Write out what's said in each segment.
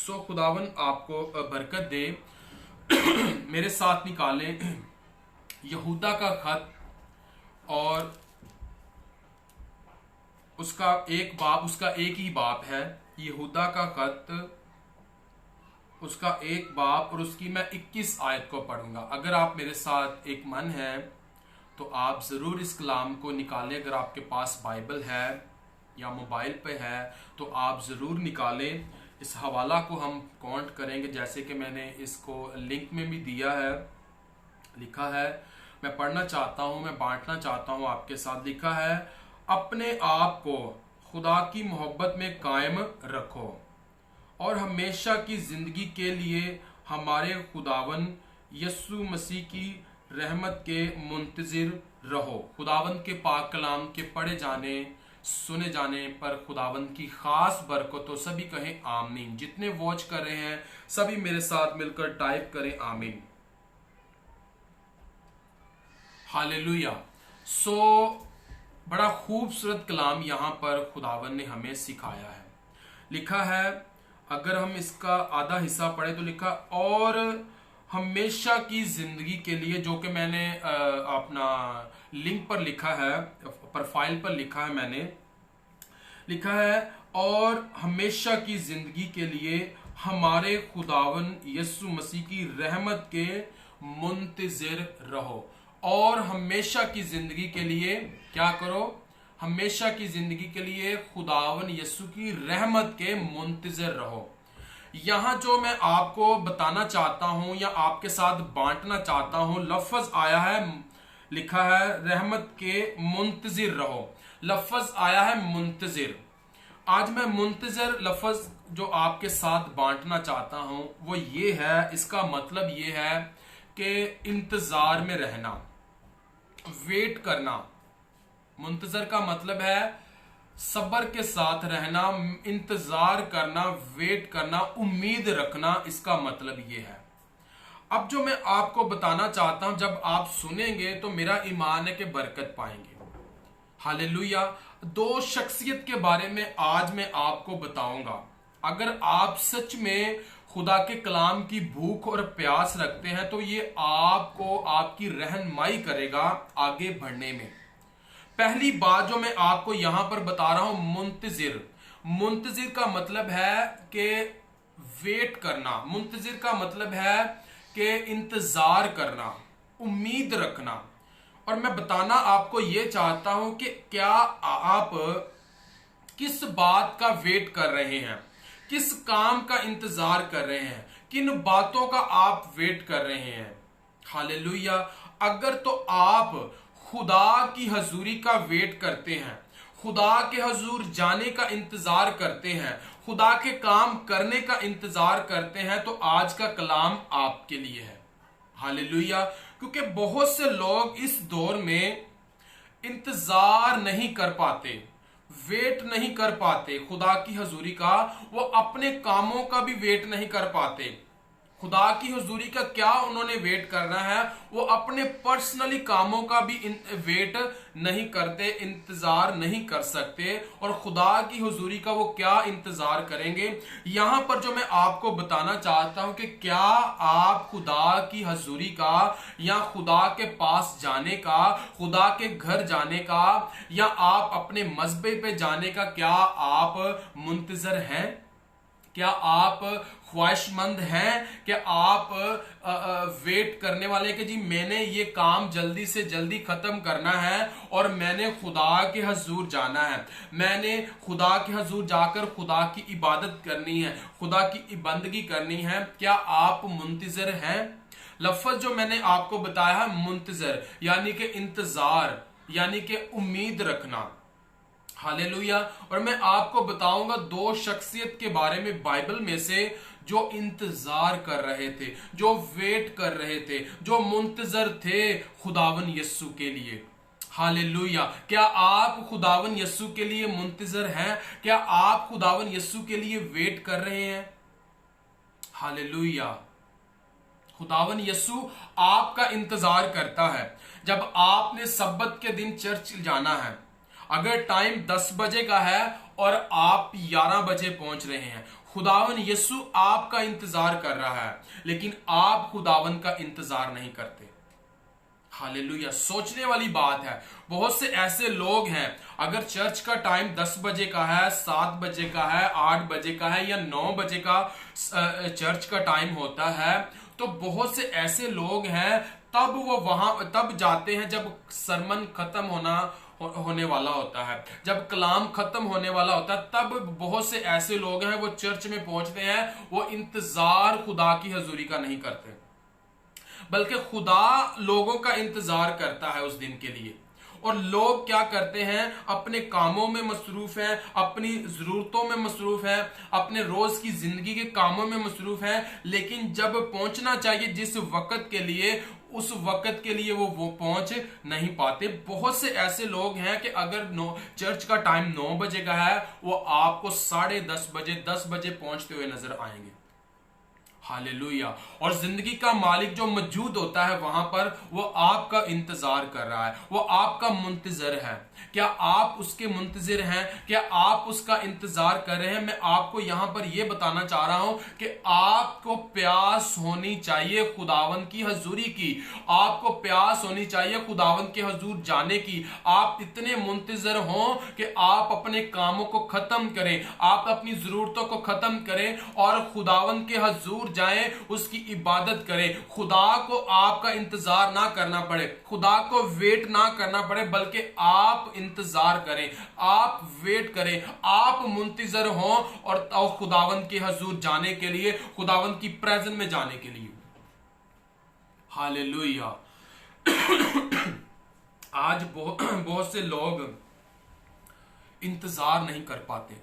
खुदावन आपको बरकत दे। मेरे साथ निकालें यहूदा का खत और उसका एक ही बाप है। यहूदा का खत उसका एक बाप और उसकी मैं 21 आयत को पढ़ूंगा। अगर आप मेरे साथ एक मन है तो आप जरूर इस कलाम को निकालें। अगर आपके पास बाइबल है या मोबाइल पे है तो आप जरूर निकालें। इस हवाला को हम काउंट करेंगे जैसे कि मैंने इसको लिंक में भी दिया है, लिखा है। मैं पढ़ना चाहता हूं, मैं बांटना चाहता हूं आपके साथ। लिखा है, अपने आप को खुदा की मोहब्बत में कायम रखो और हमेशा की जिंदगी के लिए हमारे खुदावन यस्सु मसीह की रहमत के मुंतजिर रहो। खुदावन के पाक कलाम के पढ़े जाने सुने जाने पर खुदावन की खास बरकत। तो सभी कहें आमीन। जितने वॉच कर रहे हैं सभी मेरे साथ मिलकर टाइप करें आमीन। हालेलुया। बड़ा खूबसूरत कलाम यहां पर खुदावन ने हमें सिखाया है। लिखा है, अगर हम इसका आधा हिस्सा पढ़े तो लिखा, और हमेशा की जिंदगी के लिए, जो कि मैंने अपना लिंक पर लिखा है, प्रोफाइल पर लिखा है, मैंने लिखा है, और हमेशा की जिंदगी के लिए हमारे खुदावन यस्सु मसीह की रहमत के मुंतजिर रहो। और हमेशा की जिंदगी के लिए क्या करो? हमेशा की जिंदगी के लिए खुदावन यस्सु की रहमत के मुंतजिर रहो। यहां जो मैं आपको बताना चाहता हूं या आपके साथ बांटना चाहता हूं, लफ्ज आया है, लिखा है रहमत के मुंतजिर रहो। लफ्ज आया है मुंतजिर। आज मैं मुंतजिर लफ्ज जो आपके साथ बांटना चाहता हूं वो ये है, इसका मतलब ये है कि इंतजार में रहना, वेट करना। मुंतजर का मतलब है सब्र के साथ रहना, इंतजार करना, वेट करना, उम्मीद रखना, इसका मतलब ये है। अब जो मैं आपको बताना चाहता हूं, जब आप सुनेंगे तो मेरा ईमान है कि बरकत पाएंगे। हालेलुया। दो शख्सियत के बारे में आज मैं आपको बताऊंगा। अगर आप सच में खुदा के कलाम की भूख और प्यास रखते हैं तो ये आपको आपकी रहनुमाई करेगा आगे बढ़ने में। पहली बात जो मैं आपको यहां पर बता रहा हूं, मुंतजिर। मुंतजिर का मतलब है कि वेट करना। मुंतजिर का मतलब है कि इंतजार करना, उम्मीद रखना। और मैं बताना आपको यह चाहता हूं कि क्या आप किस बात का वेट कर रहे हैं, किस काम का इंतजार कर रहे हैं, किन बातों का आप वेट कर रहे हैं। हालेलुया। अगर तो आप खुदा की हजूरी का वेट करते हैं, खुदा के हजूर जाने का इंतजार करते हैं, खुदा के काम करने का इंतजार करते हैं, तो आज का कलाम आपके लिए है। हालेलुया। क्योंकि बहुत से लोग इस दौर में इंतजार नहीं कर पाते, वेट नहीं कर पाते खुदा की हजूरी का। वो अपने कामों का भी वेट नहीं कर पाते। खुदा की हुजूरी का क्या उन्होंने वेट करना है, वो अपने पर्सनली कामों का भी वेट नहीं करते, इंतजार नहीं कर सकते। और खुदा की हुजूरी का वो क्या इंतजार करेंगे। यहां पर जो मैं आपको बताना चाहता हूं कि क्या आप खुदा की हुजूरी का या खुदा के पास जाने का, खुदा के घर जाने का, या आप अपने मजहबे पे जाने का क्या आप मुंतजर हैं? क्या आप ख्वाहिशमंद हैं? क्या आप वेट करने वाले कि जी मैंने ये काम जल्दी से जल्दी खत्म करना है और मैंने खुदा के हजूर जाना है, मैंने खुदा के हजूर जाकर खुदा की इबादत करनी है, खुदा की बंदगी करनी है? क्या आप मुंतजर हैं? लफ्ज जो मैंने आपको बताया है मुंतजर, यानी कि इंतजार, यानी कि उम्मीद रखना। हालेलुया। और मैं आपको बताऊंगा दो शख्सियत के बारे में बाइबल में से जो इंतजार कर रहे थे, जो वेट कर रहे थे, जो मुंतजर थे खुदावन यस्सु के लिए। हालेलुया। क्या आप खुदावन यस्सु के लिए मुंतजर हैं? क्या आप खुदावन यस्सु के लिए वेट कर रहे हैं? हालेलुया। खुदावन यस्सु आपका इंतजार करता है। जब आपने सब्बत के दिन चर्च जाना है, अगर टाइम 10 बजे का है और आप 11 बजे पहुंच रहे हैं, खुदावन यीशु आपका इंतजार कर रहा है, लेकिन आप खुदावन का इंतजार नहीं करते। हालेलुया। सोचने वाली बात है। बहुत से ऐसे लोग हैं, अगर चर्च का टाइम 10 बजे का है, 7 बजे का है, 8 बजे का है या 9 बजे का चर्च का टाइम होता है, तो बहुत से ऐसे लोग हैं तब वो वहां तब जाते हैं जब सरमन खत्म होने वाला होता है, जब कलाम खत्म होने वाला होता है, तब बहुत से ऐसे लोग हैं वो चर्च में पहुंचते हैं। वो इंतजार खुदा की हजूरी का नहीं करते, बल्कि खुदा लोगों का इंतजार करता है उस दिन के लिए। और लोग क्या करते हैं, अपने कामों में मसरूफ हैं, अपनी जरूरतों में मसरूफ हैं, अपने रोज की जिंदगी के कामों में मसरूफ हैं, लेकिन जब पहुंचना चाहिए जिस वक्त के लिए, उस वक्त के लिए वो पहुंच नहीं पाते। बहुत से ऐसे लोग हैं कि अगर चर्च का टाइम 9 बजे का है, वो आपको 10:30 बजे 10 बजे पहुंचते हुए नजर आएंगे। हालेलुया। और जिंदगी का मालिक जो मौजूद होता है वहां पर, वो आपका इंतजार कर रहा है, वो आपका मुंतजर है। क्या आप उसके मुंतजर हैं? क्या आप उसका इंतजार कर रहे हैं? मैं आपको यहां पर यह बताना चाह रहा हूं कि आपको प्यास होनी चाहिए खुदावन की हजूरी की, आपको प्यास होनी चाहिए खुदावन के हजूर जाने की। आप इतने मुंतजर हों कि आप अपने कामों को खत्म करें, आप अपनी जरूरतों को खत्म करें और खुदावन के हजूर जाएं, उसकी इबादत करें। खुदा को आपका इंतजार ना करना पड़े, खुदा को वेट ना करना पड़े, बल्कि आप इंतजार करें, आप वेट करें, आप मुंतजर हों और खुदावन के हजूर जाने के लिए, खुदावन की प्रेजेंस में जाने के लिए। हालेलुया। आज बहुत से लोग इंतजार नहीं कर पाते,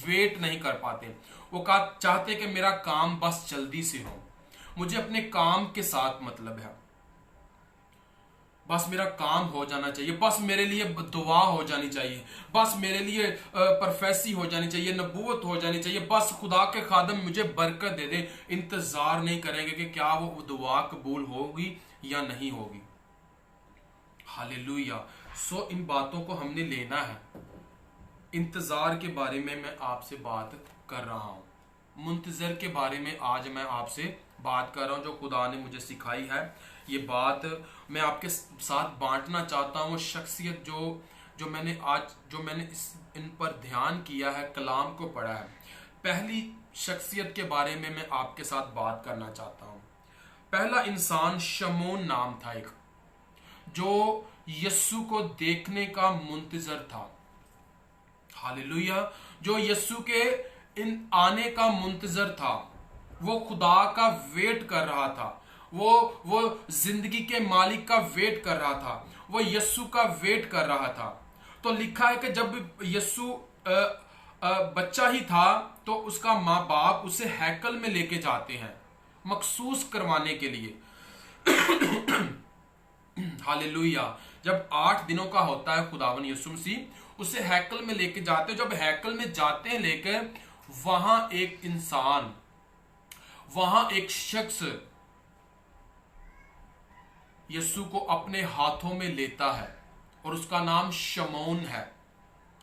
वेट नहीं कर पाते। वो चाहते कि मेरा काम बस जल्दी से हो, मुझे अपने काम के साथ मतलब है, बस मेरा काम हो जाना चाहिए, बस मेरे लिए दुआ हो जानी चाहिए, बस मेरे लिए प्रोफेसी हो जानी चाहिए, नबूवत हो जानी चाहिए, बस खुदा के खादम मुझे बरकत दे दे। इंतजार नहीं करेंगे कि क्या वो दुआ कबूल होगी या नहीं होगी। हालेलुया। सो इन बातों को हमने लेना है। इंतजार के बारे में मैं आपसे बात कर रहा हूं, मुंतजर के बारे में आज मैं आपसे बात कर रहा हूं, जो खुदा ने मुझे सिखाई है। ये बात मैं आपके साथ बांटना चाहता हूं। शख्सियत जो मैंने इन पर ध्यान किया है, कलाम को पढ़ा है। पहली शख्सियत के बारे में मैं आपके साथ बात करना चाहता हूं। पहला इंसान शमौन नाम था, एक जो यस्सु को देखने का मुंतजर था। हालेलुया। जो यस्सु के इन आने का मुंतजर था, वो खुदा का वेट कर रहा था, वो जिंदगी के मालिक का वेट कर रहा था, वो यस्सु का वेट कर रहा था। तो लिखा है कि जब यस्सु बच्चा ही था तो उसका माँ बाप उसे हैकल में लेके जाते हैं मखसूस करवाने के लिए। हालेलुया। जब 8 दिनों का होता है, खुदावन यीशु मसीह उसे हैकल में लेके जाते हैं। जब हैकल में जाते हैं लेकर, वहां एक इंसान, वहां एक शख्स यीशु को अपने हाथों में लेता है और उसका नाम शमौन है।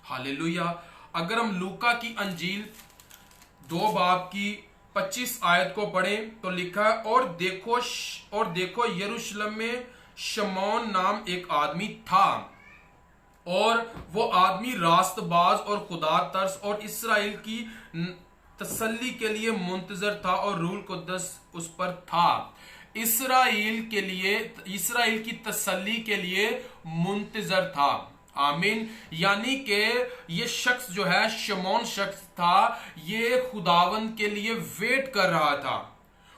हालेलुया। अगर हम लूका की अंजील 2 बाब की 25 आयत को पढ़ें तो लिखा है, और देखो यरूशलेम में शमौन नाम एक आदमी था, और वो आदमी रास्तबाज और खुदा तरस और इसराइल की तसल्ली के लिए मुंतजर था, और रूल कुद्दस उस पर था। इसराइल की तसल्ली के लिए मुंतजर था। आमीन। यानी कि ये शख्स जो है, शमौन शख्स था, ये खुदावंद के लिए वेट कर रहा था,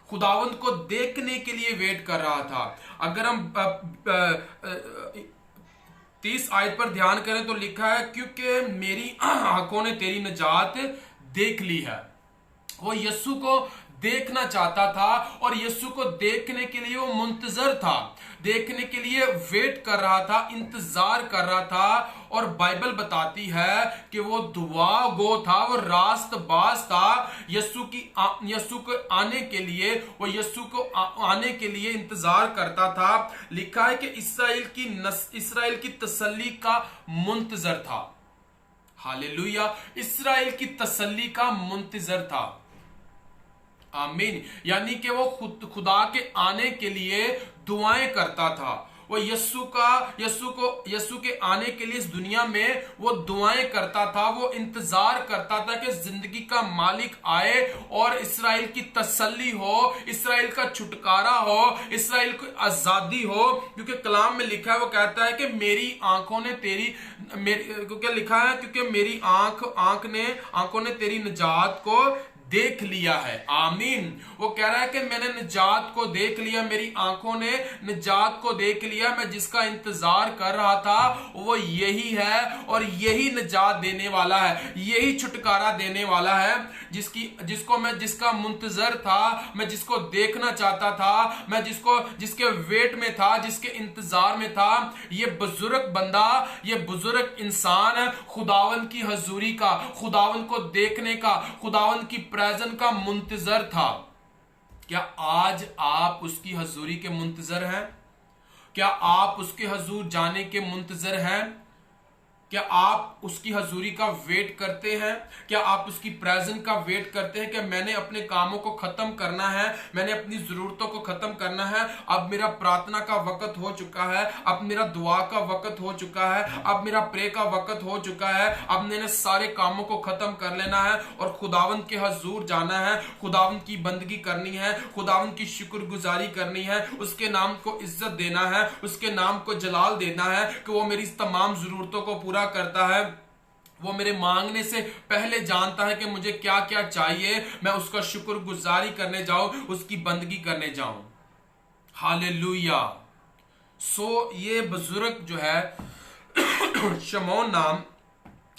खुदावंद को देखने के लिए वेट कर रहा था। अगर हम 30 आयत पर ध्यान करें तो लिखा है, क्योंकि मेरी आंखों ने तेरी निजात देख ली है। वो यीशु को देखना चाहता था और यीशु को देखने के लिए वो मुंतजर था, देखने के लिए वेट कर रहा था, इंतजार कर रहा था। और बाइबल बताती है कि वो दुआ गो था, वो रास्तबाज था यीशु को आने के लिए, वो यीशु को आने के लिए इंतजार करता था। लिखा है कि इस्राएल की तसल्ली का मुंतजर था। हालेलुया, इस्राएल की तसल्ली का मुंतजर था। आमीन। यानी कि वो खुदा के आने के लिए दुआएं करता था। वो यीशु के आने के लिए इस दुनिया में वो दुआएं करता था, वो इंतजार करता था कि जिंदगी का मालिक आए और इस्राएल की तसल्ली हो, इस्राएल का छुटकारा हो, इस्राएल को आजादी हो। क्योंकि कलाम में लिखा है, वो कहता है कि मेरी आंखों ने क्योंकि लिखा है, क्योंकि मेरी आंखों ने तेरी निजात को देख लिया है। आमीन। वो कह रहा है कि मैंने निजात को देख लिया, मेरी आंखों ने निजात को देख लिया। मैं जिसका इंतजार कर रहा था वो यही है और यही निजात देने वाला है, यही छुटकारा देने वाला है, जिसका मुंतजर था, मैं जिसको देखना चाहता था, मैं जिसके वेट में था, जिसके इंतजार में था। ये बुजुर्ग बंदा, ये बुजुर्ग इंसान खुदावन की हजूरी का, खुदावन को देखने का, खुदावन की प्रेजेंस का मुंतजर था। क्या आज आप उसकी हजूरी के मुंतजर हैं? क्या आप उसके हजूर जाने के मुंतजर हैं? क्या आप उसकी हजूरी का वेट करते हैं? क्या आप उसकी प्रेजेंस का वेट करते हैं कि मैंने अपने कामों को खत्म करना है, मैंने अपनी जरूरतों को खत्म करना है, अब मेरा प्रार्थना का वक्त हो चुका है, अब मेरा दुआ का वक्त हो चुका है, अब मेरा प्रे का वक्त हो चुका है, अब मैंने सारे कामों को खत्म कर लेना है और खुदावंद के हजूर जाना है, खुदावंद की बंदगी करनी है, खुदावंद की शुक्रगुजारी करनी है, उसके नाम को इज्जत देना है, उसके नाम को जलाल देना है कि वो मेरी तमाम जरूरतों को पूरा करता है। वो मेरे मांगने से पहले जानता है कि मुझे क्या क्या चाहिए, मैं उसका शुक्रगुजारी करने जाऊं, उसकी बंदगी करने जाऊं। हालेलुया। ये बुजुर्ग जो है शमौन नाम,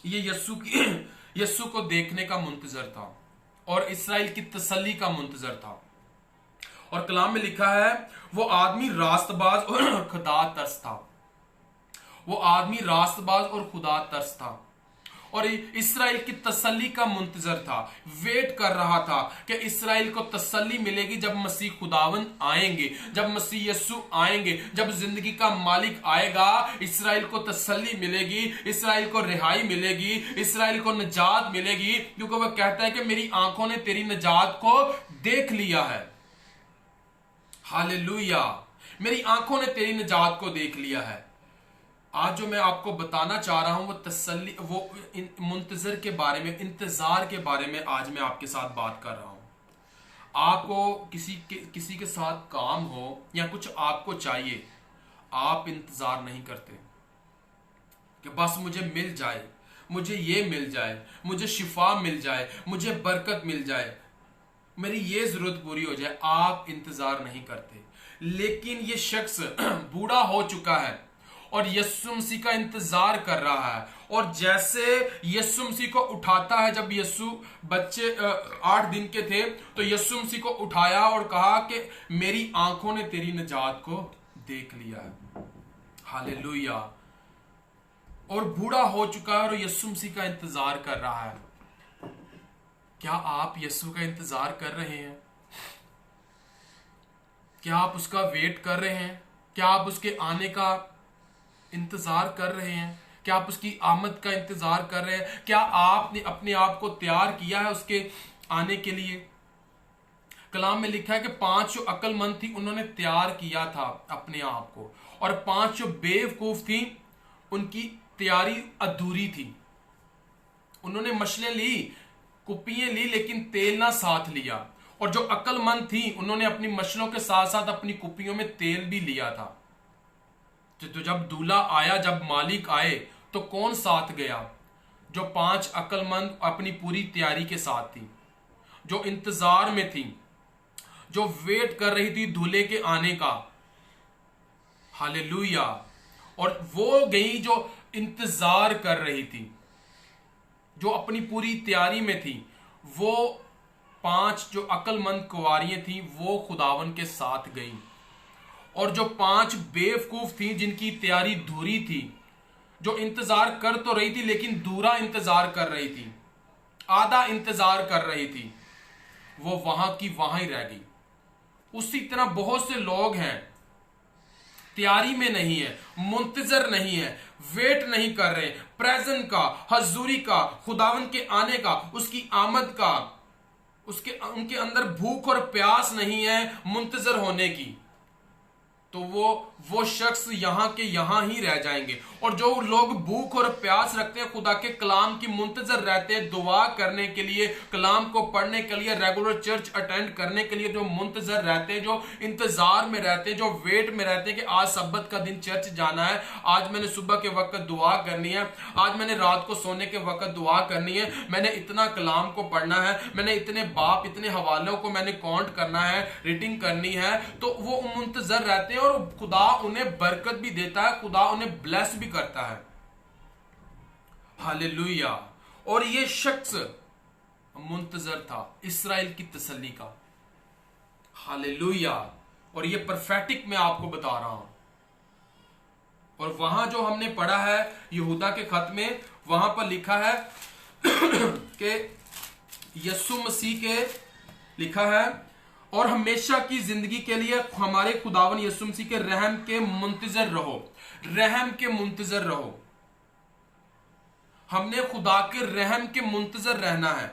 ये यीशु को देखने का मुंतजर था और इस्राएल की तसल्ली का मुंतजर था। और कलाम में लिखा है, वो आदमी रास्तबाज और खुदा तरस था, वो आदमी रास्तबाज और खुदा तरस था और इस्राएल की तसल्ली का मुंतजर था, वेट कर रहा था कि इस्राएल को तसल्ली मिलेगी जब मसीह खुदावंद आएंगे, जब मसीह यीशु आएंगे, जब जिंदगी का मालिक आएगा, इस्राएल को तसल्ली मिलेगी, इस्राएल को रिहाई मिलेगी, इस्राएल को निजात मिलेगी। क्योंकि वह कहता है कि मेरी आंखों ने तेरी निजात को देख लिया है। हालेलुया, मेरी आंखों ने तेरी निजात को देख लिया है। आज जो मैं आपको बताना चाह रहा हूं वो तसल्ली, वो मुंतजर के बारे में, इंतजार के बारे में आज मैं आपके साथ बात कर रहा हूं। आपको किसी के साथ काम हो या कुछ आपको चाहिए, आप इंतजार नहीं करते कि बस मुझे मिल जाए, मुझे ये मिल जाए, मुझे शिफा मिल जाए, मुझे बरकत मिल जाए, मेरी ये जरूरत पूरी हो जाए। आप इंतजार नहीं करते। लेकिन ये शख्स बूढ़ा हो चुका है और यीशु मसीह का इंतजार कर रहा है। और जैसे यीशु मसीह को उठाता है, जब यीशु बच्चे 8 दिन के थे तो यीशु मसीह को उठाया और कहा कि मेरी आंखों ने तेरी निजात को देख लिया है। हालेलुया। और बूढ़ा हो चुका है और यीशु मसीह का इंतजार कर रहा है। क्या आप यीशु का इंतजार कर रहे हैं? क्या आप उसका वेट कर रहे हैं? क्या आप उसके आने का इंतजार कर रहे हैं? क्या आप उसकी आमद का इंतजार कर रहे हैं? क्या आपने अपने आप को तैयार किया है उसके आने के लिए? कलाम में लिखा है कि 5 जो अक्लमंद थी उन्होंने तैयार किया था अपने आप को, और 5 जो बेवकूफ थी उनकी तैयारी अधूरी थी। उन्होंने मशलें ली, कुप्पियां ली, लेकिन तेल ना साथ लिया। और जो अक्लमंद थी उन्होंने अपनी मशलों के साथ साथ अपनी कुप्पियों में तेल भी लिया था। तो जब दूल्हा आया, जब मालिक आए, तो कौन साथ गया? जो 5 अक्लमंद अपनी पूरी तैयारी के साथ थी, जो इंतजार में थी, जो वेट कर रही थी दूल्हे के आने का। हालेलुया। और वो गई जो इंतजार कर रही थी, जो अपनी पूरी तैयारी में थी, वो 5 जो अक्लमंद कुंवारियां थी वो खुदावन के साथ गई, और जो 5 बेवकूफ थी जिनकी तैयारी धुरी थी, जो इंतजार कर तो रही थी लेकिन दूरा इंतजार कर रही थी, आधा इंतजार कर रही थी, वो वहां की वहां ही रह गई। उसी तरह बहुत से लोग हैं तैयारी में नहीं है, मुंतजर नहीं है, वेट नहीं कर रहे प्रेजेंट का, हजूरी का, खुदावन के आने का, उसकी आमद का, उनके अंदर भूख और प्यास नहीं है मुंतजर होने की, तो वो शख्स यहां के यहां ही रह जाएंगे। और जो लोग भूख और प्यास रखते हैं, खुदा के कलाम की मुंतजर रहते हैं, दुआ करने के लिए, कलाम को पढ़ने के लिए, रेगुलर चर्च अटेंड करने के लिए जो मुंतजर रहते हैं, जो इंतजार में रहते हैं, जो वेट में रहते हैं कि आज सब्बत का दिन चर्च जाना है, आज मैंने सुबह के वक्त दुआ करनी है, आज मैंने रात को सोने के वक्त दुआ करनी है, मैंने इतना कलाम को पढ़ना है, मैंने इतने बाप, इतने हवालों को मैंने काउंट करना है, रीडिंग करनी है, तो वो मुंतजर रहते हैं और खुदा उन्हें बरकत भी देता है, खुदा उन्हें ब्लेस भी करता है। हालेलुया। और ये शख्स मुंतजर था इस्राएल की तसल्ली का। हालेलुया। और ये परफेक्टिक मैं आपको बता रहा हूं। और वहां जो हमने पढ़ा है यहूदा के खत में, वहां पर लिखा है कि यीशु मसीह के लिखा है, और हमेशा की जिंदगी के लिए हमारे खुदावन यीशु मसीह के रहम के मुंतजर रहो, रहम के मुंतजर रहो। हमने खुदा के रहम के मुंतजर रहना है,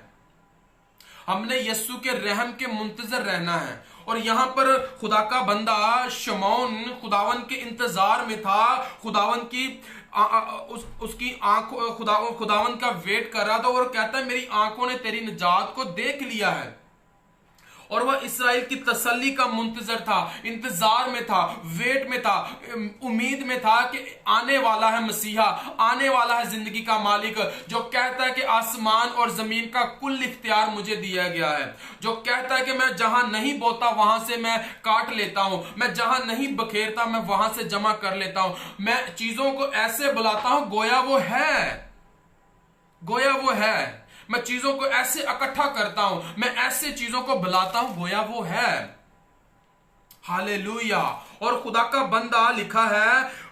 हमने यीशु के रहम के मुंतजर रहना है। और यहां पर खुदा का बंदा शमौन खुदावन के इंतजार में था, खुदावन की उसकी आंखों खुदावन का वेट कर रहा था, और कहता है मेरी आंखों ने तेरी निजात को देख लिया है। और वह इस्राएल की तसल्ली का मुंतजर था, इंतजार में था, वेट में था, उम्मीद में था कि आने वाला है मसीहा, आने वाला है जिंदगी का मालिक, जो कहता है कि आसमान और जमीन का कुल इख्तियार मुझे दिया गया है, जो कहता है कि मैं जहां नहीं बोता वहां से मैं काट लेता हूं, मैं जहां नहीं बखेरता मैं वहां से जमा कर लेता हूं, मैं चीजों को ऐसे बुलाता हूं गोया वो है, गोया वो है, मैं चीजों को ऐसे इकट्ठा करता हूं, मैं ऐसे चीजों को बुलाता हूं गोया वो है। हालेलुया। और खुदा का बंदा लिखा है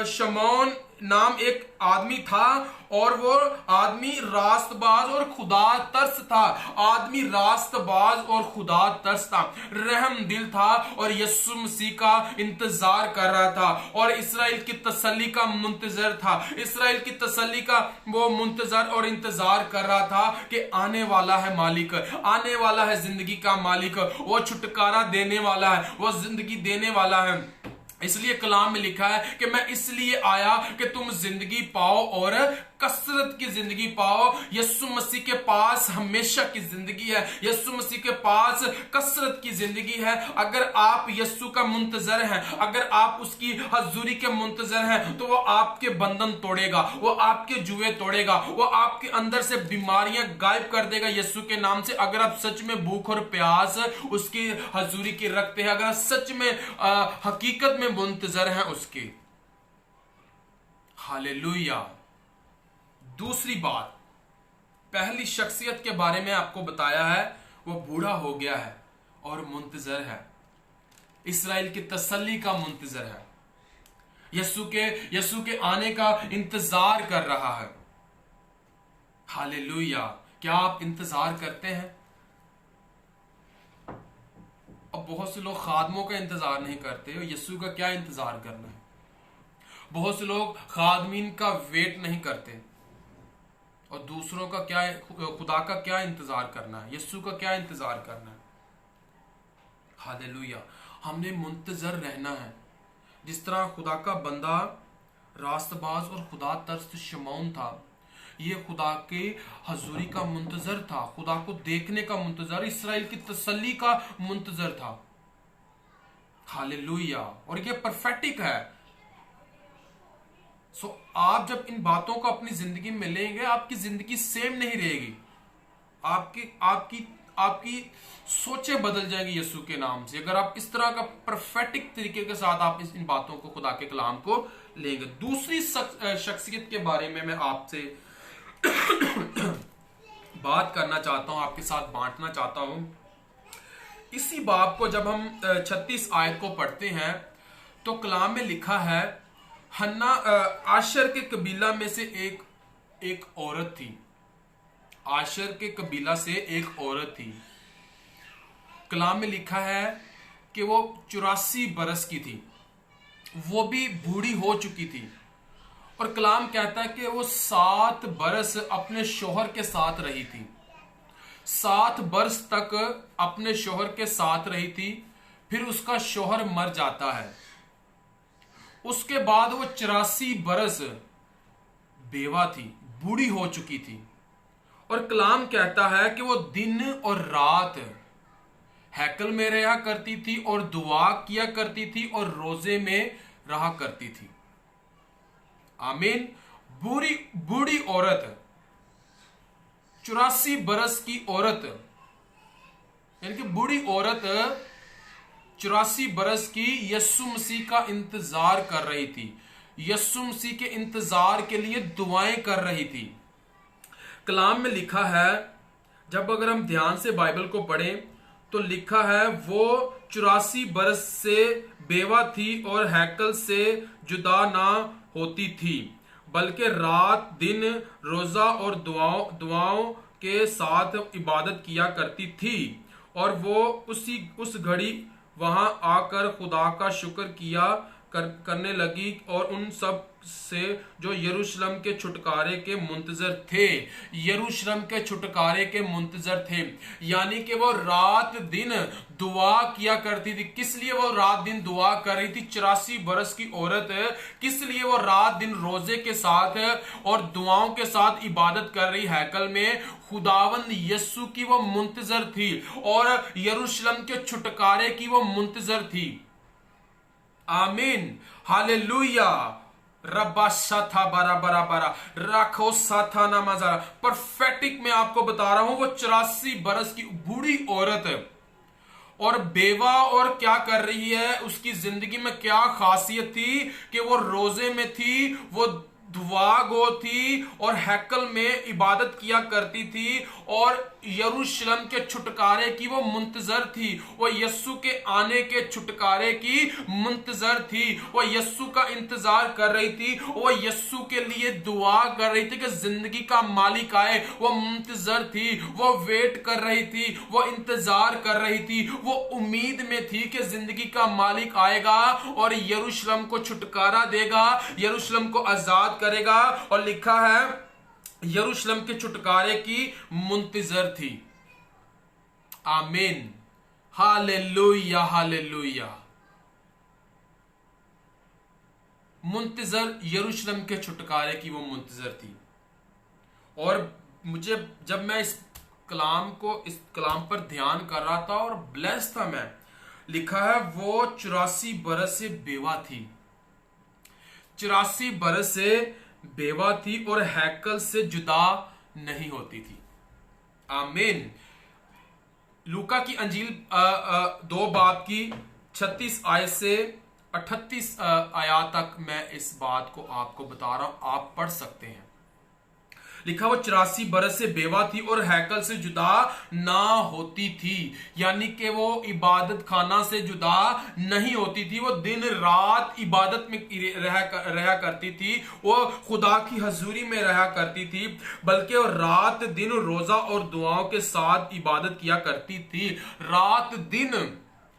शमौन नाम एक आदमी था, और वो आदमी रास्तबाज और खुदा तरस था, आदमी रास्तबाज और खुदा तरस था, रहम दिल था, और यीशु मसीह का इंतजार कर रहा था, और इस्राएल की तसल्ली का मुंतजर था, इस्राएल की तसल्ली का वो मुंतजर और इंतजार कर रहा था कि आने वाला है मालिक, आने वाला है जिंदगी का मालिक, वो छुटकारा देने वाला है, वो जिंदगी देने वाला है। इसलिए कलाम में लिखा है कि मैं इसलिए आया कि तुम जिंदगी पाओ और कसरत की जिंदगी पाओ। यीशु मसीह के पास हमेशा की जिंदगी है, यीशु मसीह के पास कसरत की जिंदगी है। अगर आप यीशु का मुंतजर हैं, अगर आप उसकी हजूरी के मुंतजर हैं, तो वो आपके बंधन तोड़ेगा, वो आपके जुए तोड़ेगा, वो आपके अंदर से बीमारियां गायब कर देगा यीशु के नाम से। अगर आप सच में भूख और प्यास उसकी हजूरी की रखते हैं, अगर आप सच में हकीकत में मुंतजर हैं उसकी। हालेलुया। दूसरी बात, पहली शख्सियत के बारे में आपको बताया है, वो बूढ़ा हो गया है और मुंतजर है, इस्राएल की तसल्ली का मुंतजर है, यीशु के आने का इंतजार कर रहा है। हालेलुया। क्या आप इंतजार करते हैं? अब बहुत से लोग खादमों का इंतजार नहीं करते, यीशु का क्या इंतजार करना है। बहुत से लोग खादमीन का वेट नहीं करते, और दूसरों का क्या, खुदा का क्या इंतजार करना है, यीशु का क्या इंतजार करना है। हालेलुया। हमने मुंतजर रहना है, जिस तरह खुदा का बंदा रास्तबाज और खुदा तरस शमौन था, ये खुदा के हजूरी का मुंतजर था, खुदा को देखने का मुंतजर, इस्राएल की तसल्ली का मुंतजर था। हालेलुया। और ये परफेक्टिक है। आप जब इन बातों को अपनी जिंदगी में लेंगे, आपकी जिंदगी सेम नहीं रहेगी, आपकी सोचें बदल जाएंगी यीशु के नाम से, अगर आप इस तरह का परफेक्टिक तरीके के साथ आप इन बातों को, खुदा के कलाम को लेंगे। दूसरी शख्सियत के बारे में मैं आपसे बात करना चाहता हूं, आपके साथ बांटना चाहता हूं। इसी बाब को जब हम 36 आयत को पढ़ते हैं तो कलाम में लिखा है, हन्ना आशर के कबीला में से एक औरत थी। आशर के कबीला से एक औरत थी। कलाम में लिखा है कि वो 84 बरस की थी, वो भी बूढ़ी हो चुकी थी। और कलाम कहता है कि वो 7 बरस अपने शोहर के साथ रही थी। 7 बरस तक अपने शोहर के साथ रही थी। फिर उसका शोहर मर जाता है। उसके बाद वो 84 बरस बेवा थी, बूढ़ी हो चुकी थी। और कलाम कहता है कि वो दिन और रात हैकल में रहा करती थी और दुआ किया करती थी और रोजे में रहा करती थी। आमीन। बूढ़ी औरत, 84 बरस की औरत, यानी कि बूढ़ी औरत 84 बरस की यीशु मसीह का इंतजार कर रही थी। यीशु मसीह के इंतजार के लिए दुआएं कर रही थी। कलाम में लिखा है, जब अगर हम ध्यान से बाइबल को पढ़ें तो लिखा है वो 84 बरस से बेवा थी और हैकल से जुदा ना होती थी, बल्कि रात दिन रोजा और दुआओं के साथ इबादत किया करती थी। और वो उस घड़ी वहां आकर खुदा का शुक्र करने लगी और उन सब से जो यरूशलेम के छुटकारे के मुंतजर थे। यरूशलेम के छुटकारे के मुंतजर थे, यानी कि वो रात दिन दुआ किया करती थी। किस लिए वो रात दिन दुआ कर रही थी? 84 बरस की औरत किस लिए वो रात दिन रोजे के साथ और दुआओं के साथ इबादत कर रही हैकल में? खुदावंद यस्सु की वो मुंतजर थी और यरूशलेम के छुटकारे की वो मुंतजर थी। आमीन, हालेलुया। रब्बा साथा बरा बरा बरा रखो साथा ना मजा। परफेक्टिक मैं आपको बता रहा हूं, वो 84 बरस की बूढ़ी औरत और बेवा, और क्या कर रही है? उसकी जिंदगी में क्या खासियत थी कि वो रोजे में थी, वो दुआ गो थी और हैकल में इबादत किया करती थी और यरूशलेम के छुटकारे की वो मुंतजर थी। वो यस्सु के आने के छुटकारे की मुंतजर थी। वो यस्सु का इंतजार कर रही थी। वो यस्सु के लिए दुआ कर रही थी कि जिंदगी का मालिक आए। वो मुंतजर थी, वो वेट कर रही थी, वो इंतजार कर रही थी, वो उम्मीद में थी कि जिंदगी का मालिक आएगा और यरूशलेम को छुटकारा देगा, यरूशलेम को आजाद करेगा। और लिखा है यरूशलेम के छुटकारे की मुंतजर थी। आमीन, हालेलुया हालेलुया। मुंतजर, यरूशलेम के छुटकारे की वो मुंतजर थी। और मुझे जब मैं इस कलाम पर ध्यान कर रहा था और ब्लेस था मैं, लिखा है वो 84 बरस से बेवा थी। 84 बरस से बेवा थी और हैकल से जुदा नहीं होती थी। आमीन। लूका की अंजील 2 बाब की 36 आयत से 38 आयत तक मैं इस बात को आपको बता रहा हूं, आप पढ़ सकते हैं। लिखा वो 84 बरस से बेवा थी और हैकल से जुदा ना होती थी, यानी कि वो इबादत खाना से जुदा नहीं होती थी। वो दिन रात इबादत में रहा करती थी, वो खुदा की हजूरी में रहा करती थी, बल्कि वो रात दिन रोजा और दुआओं के साथ इबादत किया करती थी। रात दिन,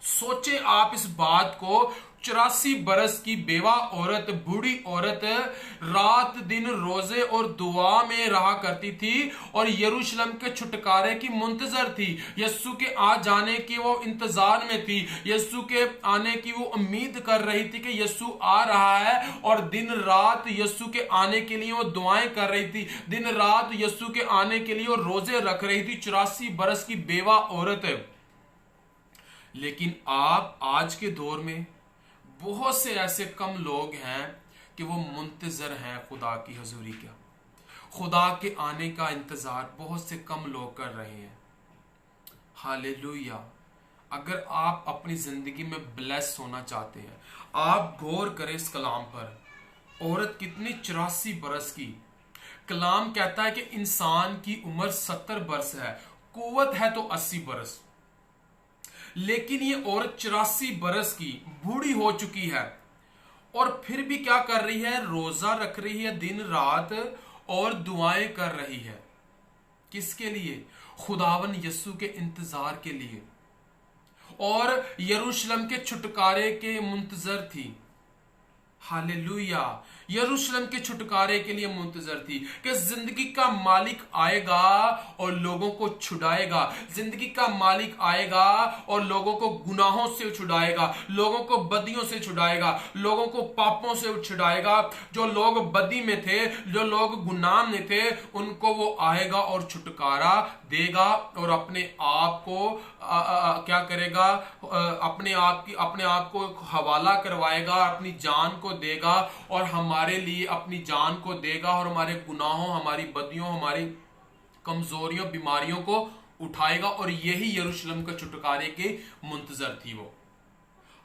सोचे आप इस बात को, 84 बरस की बेवा औरत, बूढ़ी औरत रात दिन रोजे और दुआ में रहा करती थी और यरूशलेम के छुटकारे की मुंतजर थी। यस्सु के आ जाने की वो इंतजार में थी, यस्सु के आने की वो उम्मीद कर रही थी कि यस्सु आ रहा है। और दिन रात यस्सु के आने के लिए वो दुआएं कर रही थी, दिन रात यस्सु के आने के लिए वो रोजे रख रही थी। 84 बरस की बेवा औरत। लेकिन आप आज के दौर में बहुत से ऐसे कम लोग हैं कि वो मुंतजर हैं खुदा की हजूरी का, खुदा के आने का इंतजार बहुत से कम लोग कर रहे हैं। हालेलुया। अगर आप अपनी जिंदगी में ब्लेस होना चाहते हैं, आप गौर करें इस कलाम पर। औरत कितनी 84 बरस की, कलाम कहता है कि इंसान की उम्र 70 बरस है, कुव्वत है तो 80 बरस, लेकिन ये औरत 84 बरस की बूढ़ी हो चुकी है और फिर भी क्या कर रही है, रोजा रख रही है दिन रात और दुआएं कर रही है। किसके लिए? खुदावन यीशु के इंतजार के लिए, और यरूशलेम के छुटकारे के मुंतजर थी। हालेलुया, यरूशलेम के छुटकारे के लिए मुंतजर थी कि जिंदगी का मालिक आएगा और लोगों को छुड़ाएगा, जिंदगी का मालिक आएगा और लोगों को गुनाहों से छुड़ाएगा, लोगों को बदियों से छुड़ाएगा, लोगों को पापों से छुड़ाएगा। जो लोग बदी में थे, जो लोग गुनाह में थे, उनको वो आएगा और छुटकारा देगा और अपने आप को क्या करेगा, अपने आप को हवाला करवाएगा, अपनी जान को देगा और हमारे लिए अपनी जान को देगा और हमारे गुनाहों, हमारी बदियों, हमारी कमजोरियों, बीमारियों को उठाएगा। और यही यरूशलेम के छुटकारे के मुंतजर थी वो।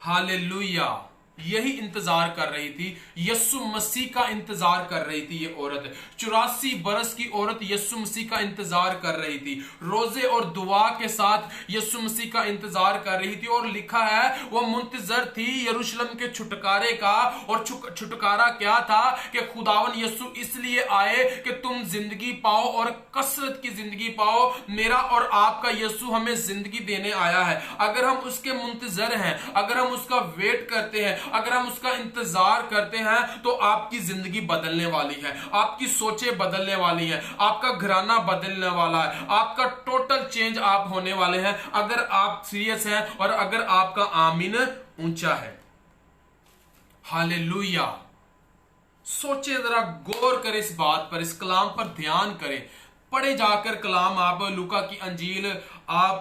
हालेलुया, यही इंतजार कर रही थी, यीशु मसीह का इंतजार कर रही थी ये औरत। 84 बरस की औरत यीशु मसीह का इंतजार कर रही थी, रोजे और दुआ के साथ यीशु मसीह का इंतजार कर रही थी। और लिखा है वो मुंतजर थी यरूशलेम के छुटकारे का। और छुटकारा क्या था कि खुदावन यीशु इसलिए आए कि तुम जिंदगी पाओ और कसरत की जिंदगी पाओ। मेरा और आपका यीशु हमें जिंदगी देने आया है। अगर हम उसके मुंतजर हैं, अगर हम उसका वेट करते हैं, अगर हम उसका इंतजार करते हैं, तो आपकी जिंदगी बदलने वाली है, आपकी सोचें बदलने वाली है, आपका घराना बदलने वाला है, आपका टोटल चेंज आप होने वाले हैं, अगर आप सीरियस हैं और अगर आपका आमीन ऊंचा है। हालेलुया, सोचे, जरा गौर करें इस बात पर, इस कलाम पर ध्यान करें। पढ़े जाकर कलाम आप लूका की अंजील आप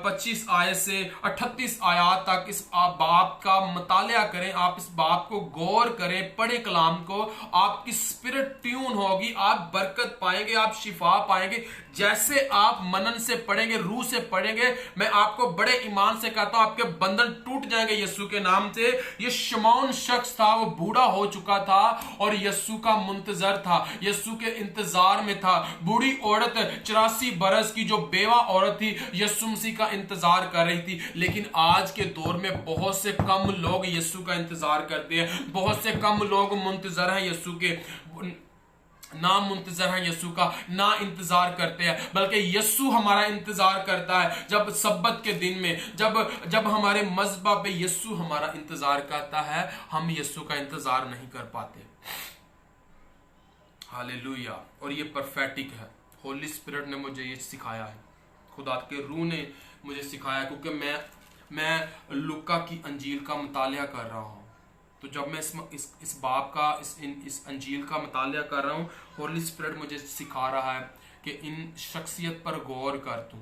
25 आयत से 38 आयत तक इस बाप का मुतालिया करें, आप इस बाप को गौर करें, पढ़े कलाम को, आपकी स्पिरिट ट्यून होगी, आप बरकत पाएंगे, आप शिफा पाएंगे। जैसे आप मनन से पढ़ेंगे, रूह से पढ़ेंगे, मैं आपको बड़े ईमान से कहता हूं आपके बंधन टूट जाएंगे यीशु के नाम से। ये शमौन शख्स था, वो बूढ़ा हो चुका था और यीशु का मुंतजर था, यीशु के इंतजार में था। बूढ़ी औरत 84 बरस की जो बेवा औरत थी, यीशु मसीह का इंतजार कर रही थी। लेकिन आज के दौर में बहुत से कम लोग यीशु का इंतजार करते हैं, बहुत से कम लोग मुंतजर हैं यीशु के, ना मुंतजर हैं यीशु का, ना इंतजार करते हैं, बल्कि यीशु हमारा इंतजार करता है। जब सब्बत के दिन में, जब हमारे मज़बा पे यीशु हमारा इंतजार करता है, हम यीशु का इंतजार नहीं कर पाते। हालेलुया, और ये परफेक्टिक है। होली स्पिरिट ने मुझे ये सिखाया है, खुदा के रूह ने मुझे सिखाया, क्योंकि मैं लूका की अंजील का मुतालिया कर रहा हूँ। तो जब मैं इस बाप का, इस अंजील का मुतालिया कर रहा हूँ, होली स्पिरिट मुझे सिखा रहा है कि इन शख्सियत पर गौर कर तू,